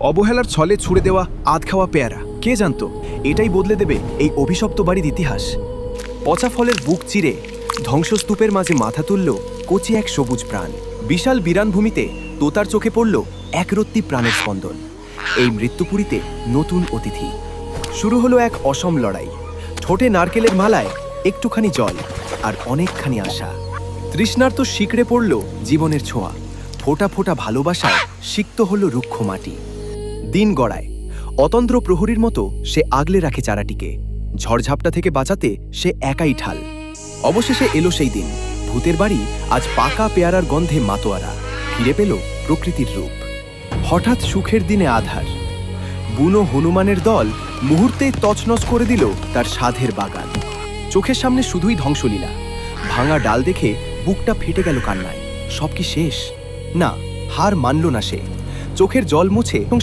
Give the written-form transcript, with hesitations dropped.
অবহেলার ছলে ছুড়ে দেওয়া আধ খাওয়া পেয়ারা, কে জানতো এটাই বদলে দেবে এই অভিশপ্ত বাড়ির ইতিহাস। পচা ফলের বুক চিরে ধ্বংসস্তূপের মাঝে মাথা তুলল কচি এক সবুজ প্রাণ। বিশাল বিরানভূমিতে তোতার চোখে পড়ল একরত্তি প্রাণের স্পন্দন। এই মৃত্যুপুরীতে নতুন অতিথি। শুরু হলো এক অসম লড়াই। ঠোঁটে নারকেলের মালায় একটুখানি জল আর অনেকখানি আশা। তৃষ্ণার্ত শিকড়ে পড়ল জীবনের ছোঁয়া। ফোঁটা ফোঁটা ভালোবাসায় সিক্ত হলো রুক্ষ মাটি। দিন গড়ায়। অতন্দ্র প্রহরীর মতো সে আগলে রাখে চারাটিকে। ঝড়ঝাপটা থেকে বাঁচাতে সে একাই ঠাল। অবশেষে এলো সেই দিন। ভূতের বাড়ি আজ পাকা পেয়ারার গন্ধে মাতোয়ারা। ফিরে পেল প্রকৃতির রূপ। হঠাৎ সুখের দিনে আধার। বুনো হনুমানের দল মুহূর্তে তছনছ করে দিল তার সাধের বাগান। চোখের সামনে শুধুই ধ্বংসলীলা। ভাঙা ডাল দেখে বুকটা ফেটে গেল কান্নায়। সব কি শেষ? না, হার মানল না সে। চোখের জল মুছে